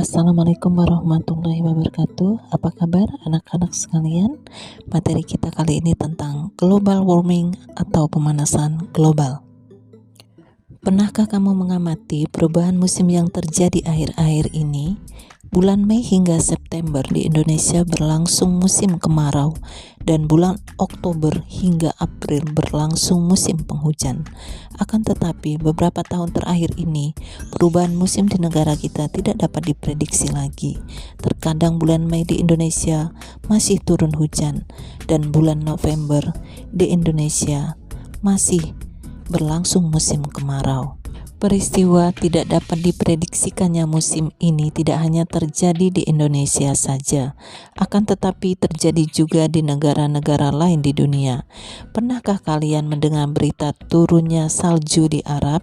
Assalamualaikum warahmatullahi wabarakatuh. Apa kabar anak-anak sekalian? Materi kita kali ini tentang global warming atau pemanasan global. Pernahkah kamu mengamati perubahan musim yang terjadi akhir-akhir ini? Bulan Mei hingga September di Indonesia berlangsung musim kemarau, dan bulan Oktober hingga April berlangsung musim penghujan. Akan tetapi beberapa tahun terakhir ini perubahan musim di negara kita tidak dapat diprediksi lagi. Terkadang bulan Mei di Indonesia masih turun hujan, dan bulan November di Indonesia masih berlangsung musim kemarau. Peristiwa tidak dapat diprediksikannya musim ini tidak hanya terjadi di Indonesia saja, akan tetapi terjadi juga di negara-negara lain di dunia. Pernahkah kalian mendengar berita turunnya salju di Arab?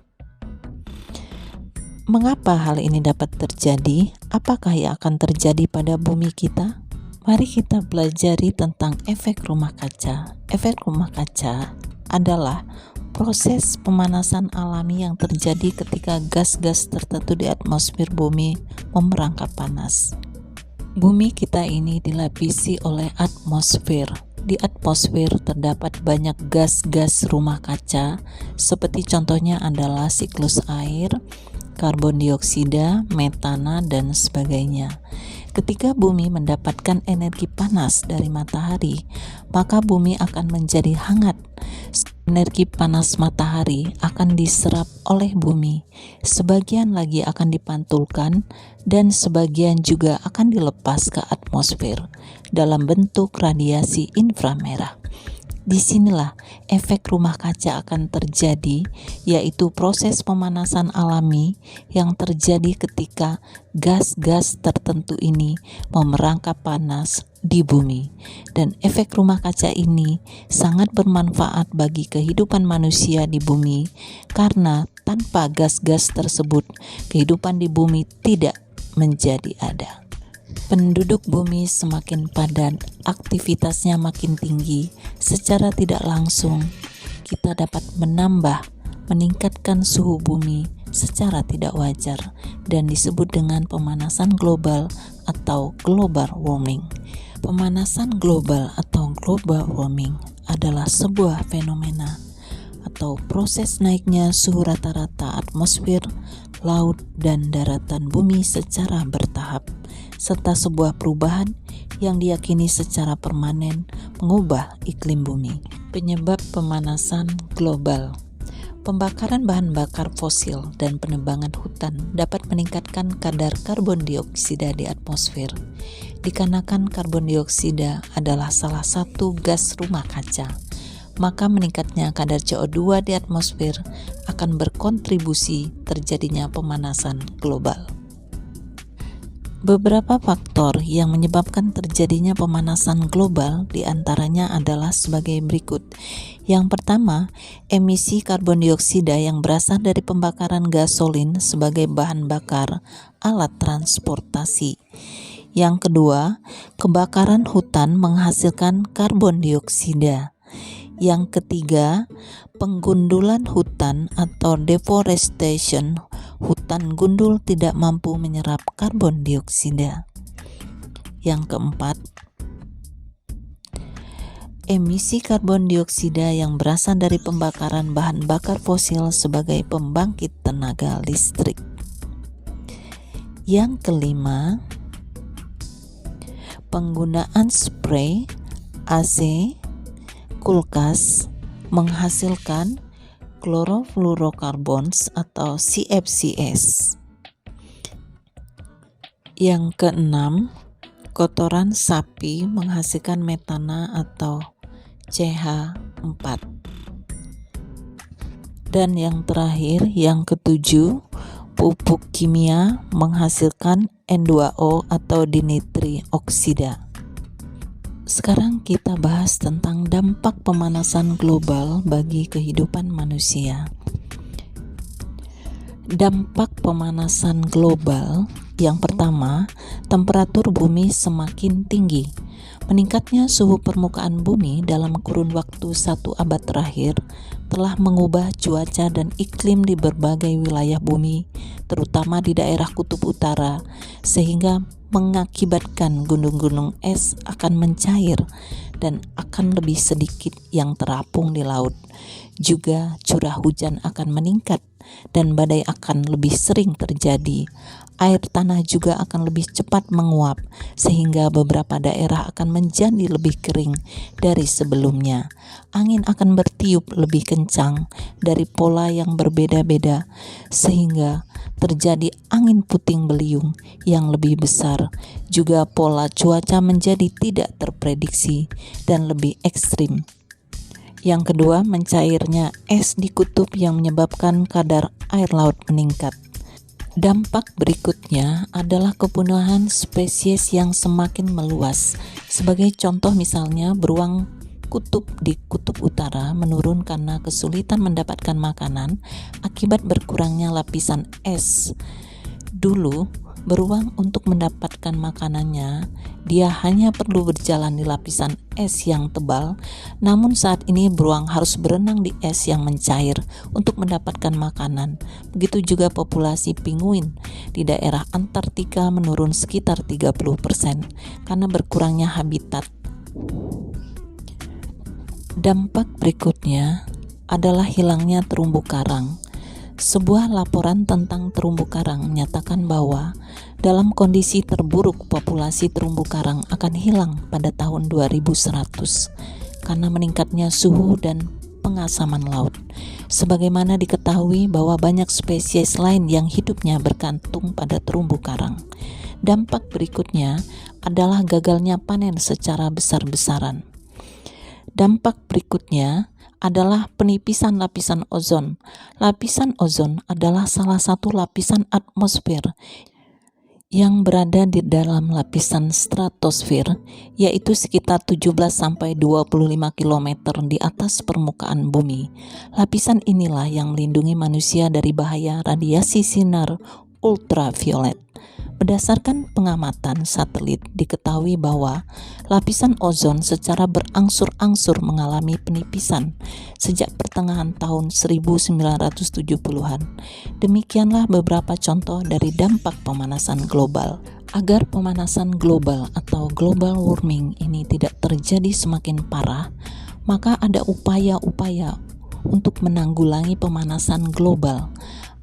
Mengapa hal ini dapat terjadi? Apakah yang akan terjadi pada bumi kita? Mari kita pelajari tentang efek rumah kaca. Efek rumah kaca adalah proses pemanasan alami yang terjadi ketika gas-gas tertentu di atmosfer bumi memerangkap panas. Bumi kita ini dilapisi oleh atmosfer. Di atmosfer terdapat banyak gas-gas rumah kaca, seperti contohnya adalah siklus air, karbon dioksida, metana, dan sebagainya. Ketika bumi mendapatkan energi panas dari matahari, maka bumi akan menjadi hangat. Energi panas matahari akan diserap oleh bumi, sebagian lagi akan dipantulkan, dan sebagian juga akan dilepas ke atmosfer dalam bentuk radiasi inframerah. Disinilah efek rumah kaca akan terjadi, yaitu proses pemanasan alami yang terjadi ketika gas-gas tertentu ini memerangkap panas di bumi. Dan efek rumah kaca ini sangat bermanfaat bagi kehidupan manusia di bumi, karena tanpa gas-gas tersebut kehidupan di bumi tidak menjadi ada. Penduduk bumi semakin padat, aktivitasnya makin tinggi. Secara tidak langsung, kita dapat meningkatkan suhu bumi secara tidak wajar, dan disebut dengan pemanasan global atau global warming. Pemanasan global atau global warming adalah sebuah fenomena atau proses naiknya suhu rata-rata atmosfer, laut, dan daratan bumi secara bertahap, serta sebuah perubahan yang diyakini secara permanen mengubah iklim bumi. Penyebab pemanasan global: pembakaran bahan bakar fosil dan penebangan hutan dapat meningkatkan kadar karbon dioksida di atmosfer. Dikarenakan karbon dioksida adalah salah satu gas rumah kaca, maka meningkatnya kadar CO2 di atmosfer akan berkontribusi terjadinya pemanasan global. Beberapa faktor yang menyebabkan terjadinya pemanasan global diantaranya adalah sebagai berikut. Yang pertama, emisi karbon dioksida yang berasal dari pembakaran gasolin sebagai bahan bakar alat transportasi. Yang kedua, kebakaran hutan menghasilkan karbon dioksida. Yang ketiga, penggundulan hutan atau deforestation. Hutan gundul tidak mampu menyerap karbon dioksida. Yang keempat, emisi karbon dioksida yang berasal dari pembakaran bahan bakar fosil sebagai pembangkit tenaga listrik. Yang kelima, penggunaan spray, AC, kulkas menghasilkan chlorofluorocarbons atau CFCs. Yang keenam, kotoran sapi menghasilkan metana atau CH4. Dan yang terakhir, yang ketujuh, pupuk kimia menghasilkan N2O atau dinitri oksida. Sekarang kita bahas tentang dampak pemanasan global bagi kehidupan manusia. Dampak pemanasan global Yang pertama, temperatur bumi semakin tinggi. Meningkatnya suhu permukaan bumi dalam kurun waktu 1 abad terakhir telah mengubah cuaca dan iklim di berbagai wilayah bumi, terutama di daerah kutub utara, sehingga mengakibatkan gunung-gunung es akan mencair dan akan lebih sedikit yang terapung di laut. Juga curah hujan akan meningkat dan badai akan lebih sering terjadi. Air tanah juga akan lebih cepat menguap, sehingga beberapa daerah akan menjadi lebih kering dari sebelumnya. Angin akan bertiup lebih kencang dari pola yang berbeda-beda, sehingga terjadi angin puting beliung yang lebih besar. Juga pola cuaca menjadi tidak terprediksi dan lebih ekstrim. Yang kedua, mencairnya es di kutub yang menyebabkan kadar air laut meningkat. Dampak berikutnya adalah kepunahan spesies yang semakin meluas. Sebagai contoh misalnya, beruang kutub di kutub utara menurun karena kesulitan mendapatkan makanan akibat berkurangnya lapisan es. Dulu, beruang untuk mendapatkan makanannya, dia hanya perlu berjalan di lapisan es yang tebal. Namun saat ini beruang harus berenang di es yang mencair untuk mendapatkan makanan. Begitu juga populasi penguin di daerah Antartika menurun sekitar 30% karena berkurangnya habitat. Dampak berikutnya adalah hilangnya terumbu karang. Sebuah laporan tentang terumbu karang menyatakan bahwa dalam kondisi terburuk populasi terumbu karang akan hilang pada tahun 2100 karena meningkatnya suhu dan pengasaman laut. Sebagaimana diketahui bahwa banyak spesies lain yang hidupnya bergantung pada terumbu karang. Dampak berikutnya adalah gagalnya panen secara besar-besaran. Dampak berikutnya adalah penipisan lapisan ozon. Lapisan ozon adalah salah satu lapisan atmosfer yang berada di dalam lapisan stratosfer, yaitu sekitar 17-25 km di atas permukaan bumi. Lapisan inilah yang melindungi manusia dari bahaya radiasi sinar ultraviolet. Berdasarkan pengamatan satelit, diketahui bahwa lapisan ozon secara berangsur-angsur mengalami penipisan sejak pertengahan tahun 1970-an. Demikianlah beberapa contoh dari dampak pemanasan global. Agar pemanasan global atau global warming ini tidak terjadi semakin parah, maka ada upaya-upaya untuk menanggulangi pemanasan global.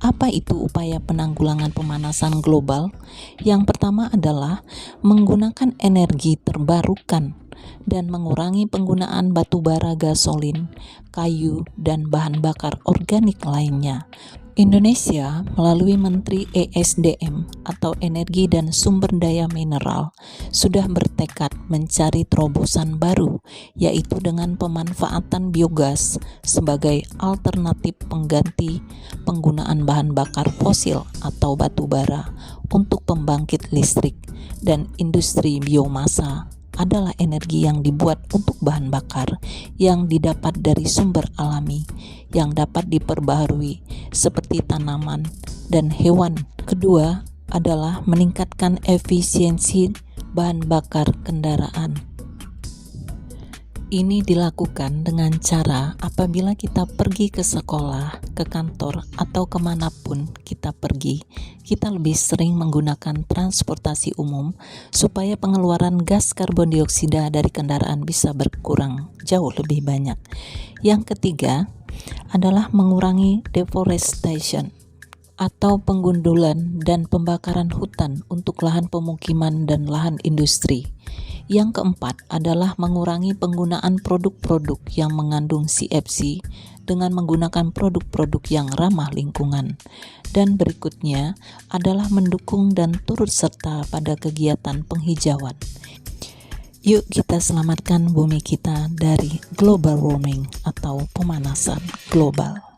Apa itu upaya penanggulangan pemanasan global? Yang pertama adalah menggunakan energi terbarukan dan mengurangi penggunaan batu bara, gasolin, kayu, dan bahan bakar organik lainnya. Indonesia melalui Menteri ESDM atau Energi dan Sumber Daya Mineral sudah bertekad mencari terobosan baru, yaitu dengan pemanfaatan biogas sebagai alternatif pengganti penggunaan bahan bakar fosil atau batu bara untuk pembangkit listrik. Dan industri biomasa adalah energi yang dibuat untuk bahan bakar yang didapat dari sumber alami yang dapat diperbaharui seperti tanaman dan hewan. Kedua adalah meningkatkan efisiensi bahan bakar kendaraan. Ini dilakukan dengan cara apabila kita pergi ke sekolah, ke kantor, atau kemanapun kita pergi, kita lebih sering menggunakan transportasi umum supaya pengeluaran gas karbon dioksida dari kendaraan bisa berkurang jauh lebih banyak. Yang ketiga adalah mengurangi deforestation atau penggundulan dan pembakaran hutan untuk lahan pemukiman dan lahan industri. Yang keempat adalah mengurangi penggunaan produk-produk yang mengandung CFC dengan menggunakan produk-produk yang ramah lingkungan. Dan berikutnya adalah mendukung dan turut serta pada kegiatan penghijauan. Yuk kita selamatkan bumi kita dari global warming atau pemanasan global.